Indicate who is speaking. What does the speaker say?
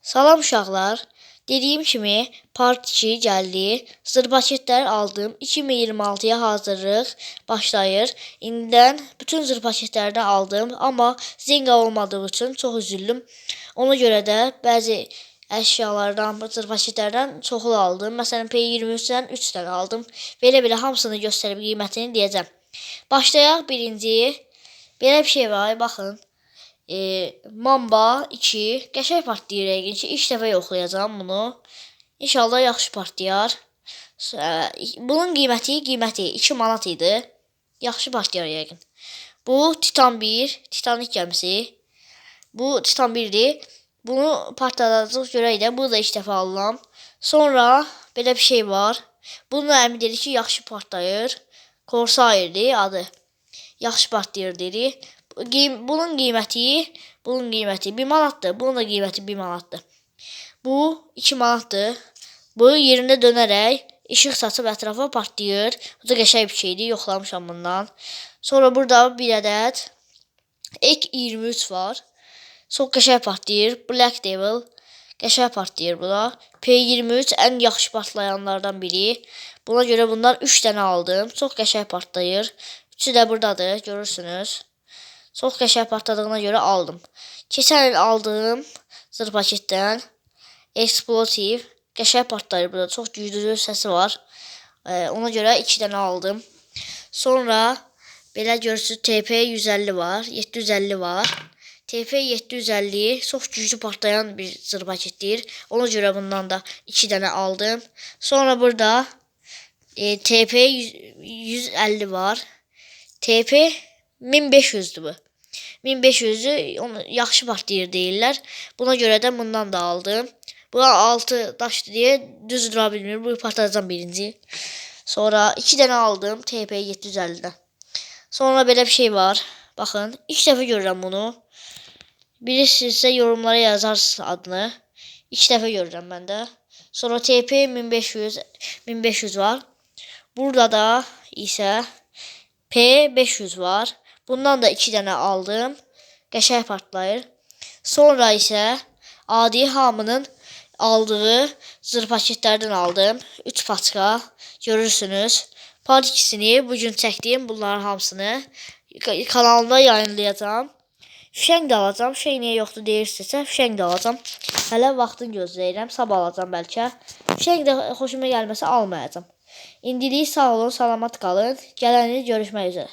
Speaker 1: Salam uşaqlar. Dediyim kimi part 2 gəldi. Zır paketlər aldım. 2026-ya hazırlıq başlayır. İndidən bütün zır paketlərini aldım. Amma Zenga olmadığı üçün çox üzüldüm. Ona görə də bəzi əşyalardan, zır paketlərdən çoxlu aldım. Məsələn, P23-dən 3 dənə aldım. Belə hamısını göstərib qiymətini deyəcəm. Başlayaq birinci. Belə bir şey var, baxın. Mamba 2 qəşəng partlayır yəqin ki. İlk dəfə yoxlayacağam bunu. İnşallah yaxşı partlayar. Bunun qiyməti 2 manat idi. Yaxşı partlayar yəqin. Bu Titan 1, Titanik gəmisi. Bu Titan 1-dir. Bunu partladacaq görək də. Bu da ilk dəfə alıram. Sonra belə bir şey var. Bunun əmin dedi ki, yaxşı partlayır. Corsair'dir adı. Yaxşı partlayır dedi. Bunun qiyməti 1 manatdır. Bunun da qiyməti 1 manatdır. Bu 2 manatdır. Bu yerində dönərək işıq saçıb ətrafa partlayır. Bu da qəşəng bir şeydir. Yoxlamışam bundan. Sonra burada bir ədəd Ek-23 var. Çox qəşəng partlayır. Black Devil qəşəng partlayır bu da. P23 ən yaxşı partlayanlardan biri. Buna görə bundan 3 dənə aldım. Çox qəşəng partlayır. Üçü də buradadır. Görürsünüz. Çox qəşəng partladığına görə aldım. Keçən il aldığım zır paketdən Explosive qəşəng partlayır burada. Çox güclü səsi var. Ona görə 2 dənə aldım. Sonra belə görürsünüz TP150 var. 750 var. TP750 çox güclü partlayan bir zır paketdir. Ona görə bundan da 2 dənə aldım. Sonra burada TP150 var. TP 1500'dür bu. 1500'ü onu yaxşı partlayır deyirlər. Buna görə də bundan da aldım. Bu 6 daşdı deyə düz dura bilmir. Bu partlayacağım birinci. Sonra 2 dənə aldım TP750'dən. Sonra belə bir şey var. Baxın, ilk dəfə görürəm bunu. Bilirsinizsə yorumlara yazarsınız adını. İlk dəfə görürəm mən də. Sonra TP 1500 var. Burada da isə P500 var. Bundan da 2 dənə aldım. Qəşəng partlayır. Sonra isə adi hamının aldığı zır paketlərdən aldım. 3 paçka. Görürsünüz. Part 2'sini bugün çəkdim. Bunların hamısını kanalımda yayınlayacağım. Fişəng də alacağım. Fişəng niyə yoxdur deyirsinizsə, fişəng də alacağım. Hələ vaxtını gözləyirəm. Sabah alacağım bəlkə. Fişəng də xoşuma gəlməsə almayacağım. İndilik sağ olun, salamat qalın. Gələn il görüşmək üzrə.